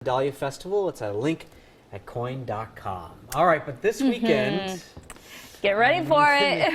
Dahlia Festival. It's a link at KOIN.com. All right, but this weekend... Get ready for it.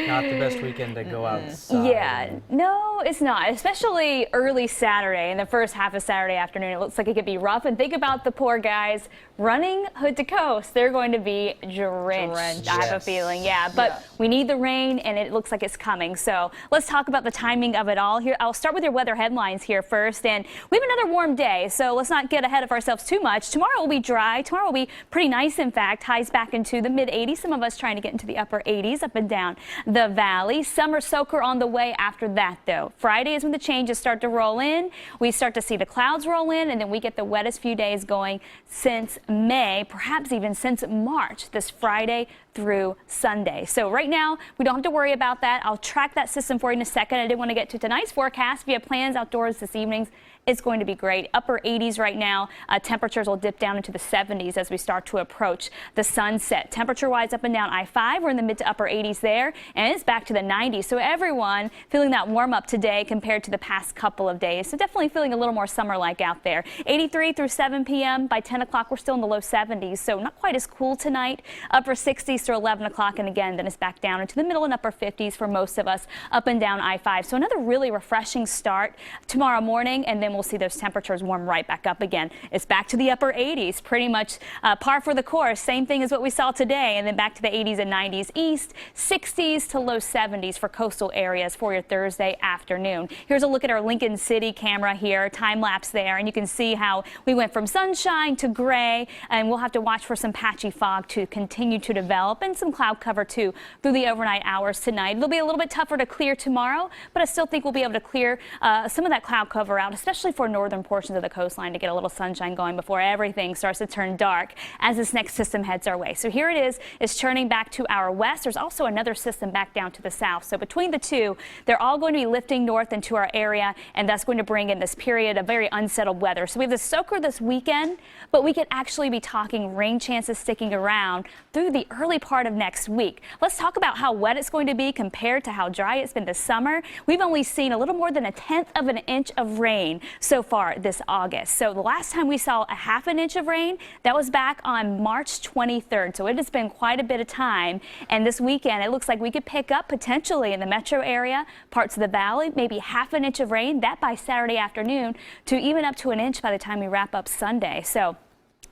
Not the best weekend to go outside. Yeah, no, it's not, especially early Saturday and the first half of Saturday afternoon. It looks like it could be rough. And think about the poor guys running hood to coast. They're going to be drenched. I have a feeling, yeah. But we need the rain, and it looks like it's coming. So let's talk about the timing of it all here. I'll start with your weather headlines here first. And we have another warm day, so let's not get ahead of ourselves too much. Tomorrow will be dry. Tomorrow will be pretty nice, in fact. Highs back into the mid-80s. Some of us trying to get into the upper 80s up and down the valley. Summer soaker on the way after that, though. Friday is when the changes start to roll in. We start to see the clouds roll in, and then we get the wettest few days going since May, perhaps even since March, this Friday through Sunday. So right now, we don't have to worry about that. I'll track that system for you in a second. I did want to get to tonight's forecast. If you have plans outdoors this evening, it's going to be great. Upper 80s right now. Temperatures will dip down into the 70s as we start to approach the sunset. Temperature-wise, up and down I-5, we're in the mid to upper 80s there, and it's back to the 90s. So everyone feeling that warm up today compared to the past couple of days. So definitely feeling a little more summer-like out there. 83 through 7 p.m. By 10 o'clock, we're still in the low 70s, so not quite as cool tonight. Upper 60s through 11 o'clock, and again, then it's back down into the middle and upper 50s for most of us up and down I-5. So another really refreshing start tomorrow morning, and then we'll see those temperatures warm right back up again. It's back to the upper 80s, pretty much par for the course. Same thing as what we saw today, and then back to the 80s and 90s east, 60s to low 70s for coastal areas for your Thursday afternoon. Here's a look at our Lincoln City camera here, time lapse there, and you can see how we went from sunshine to gray, and we'll have to watch for some patchy fog to continue to develop and some cloud cover too through the overnight hours tonight. It'll be a little bit tougher to clear tomorrow, but I still think we'll be able to clear some of that cloud cover out, especially for northern portions of the coastline, to get a little sunshine going before everything starts to turn dark as this next system heads our way. So here it is, it's turning back to our west. There's also another system back down to the south. So between the two, they're all going to be lifting north into our area, and that's going to bring in this period of very unsettled weather. So we have the soaker this weekend, but we could actually be talking rain chances sticking around through the early part of next week. Let's talk about how wet it's going to be compared to how dry it's been this summer. We've only seen a little more than 1/10 of an inch of rain so far this August. So the last time we saw 1/2 inch of rain, that was back on March 23rd. So it has been quite a bit of time. And this weekend, it looks like we could pick up potentially in the metro area, parts of the valley, maybe 1/2 inch of rain, that by Saturday afternoon, to even up to an inch by the time we wrap up Sunday. So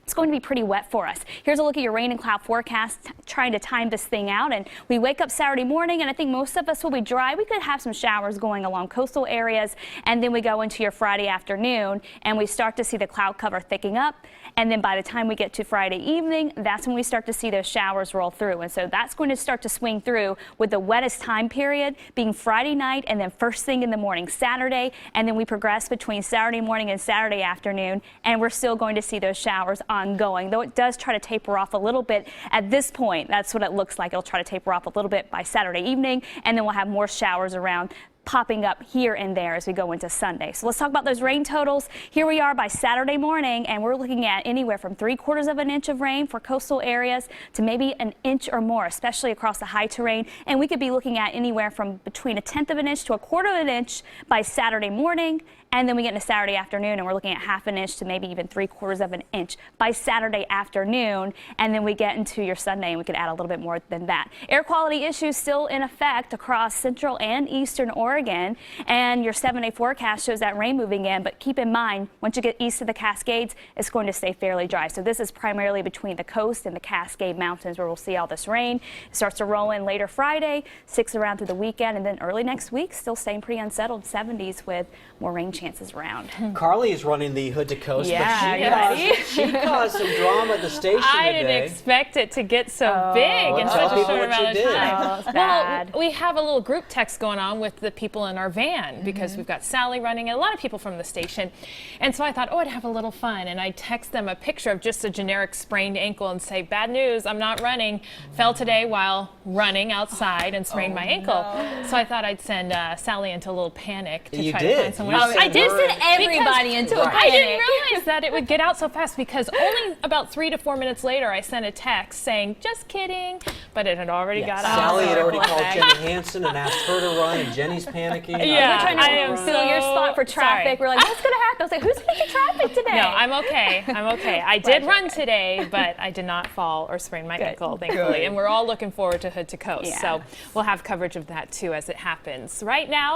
it's going to be pretty wet for us. Here's a look at your rain and cloud forecast, trying to time this thing out. And we wake up Saturday morning, and I think most of us will be dry. We could have some showers going along coastal areas, and then we go into your Friday afternoon, and we start to see the cloud cover thickening up. And then by the time we get to Friday evening, that's when we start to see those showers roll through. And so that's going to start to swing through with the wettest time period being Friday night and then first thing in the morning Saturday. And then we progress between Saturday morning and Saturday afternoon, and we're still going to see those showers ongoing, though it does try to taper off a little bit at this point. That's what it looks like. It'll try to taper off a little bit by Saturday evening, and then we'll have more showers around popping up here and there as we go into Sunday. So let's talk about those rain totals. Here we are by Saturday morning, and we're looking at anywhere from 3/4 of an inch of rain for coastal areas to maybe an inch or more, especially across the high terrain. And we could be looking at anywhere from between 1/10 of an inch to 1/4 of an inch by Saturday morning. And then we get into Saturday afternoon, and we're looking at 1/2 inch to maybe even 3/4 of an inch by Saturday afternoon. And then we get into your Sunday, and we could add a little bit more than that. Air quality issues still in effect across central and eastern Oregon. And your 7-day forecast shows that rain moving in. But keep in mind, once you get east of the Cascades, it's going to stay fairly dry. So this is primarily between the coast and the Cascade Mountains where we'll see all this rain. It starts to roll in later Friday, sticks around through the weekend, and then early next week, still staying pretty unsettled, 70s with more rain chances around. Carly is running the hood to coast, Yeah, but she caused some drama at the station I today. didn't expect it to get so big in such a short amount of time. It's bad. Well, we have a little group text going on with the people in our van because we've got Sally running and a lot of people from the station. And so I thought, oh, I'd have a little fun. And I'd text them a picture of just a generic sprained ankle and say, bad news, I'm not running. Fell today while running outside and sprained my ankle. So I thought I'd send Sally into a little panic to try to find someone else. I did send everybody into a I panic. didn't realize that it would get out so fast because only about 3 to 4 minutes later I sent a text saying, just kidding, but it had already got out. Sally had already Poor called thing. Jenny Hansen and asked her to run, and Jenny's panicking. Yeah, We're trying I to am fill your spot for traffic. sorry. We're like, what's going to happen? I was like, who's going to get traffic today? No, I'm okay. I'm okay. I did run today, but I did not fall or sprain my ankle, thankfully. And we're all looking forward to Hood to Coast. Yeah. So we'll have coverage of that too as it happens. Right now,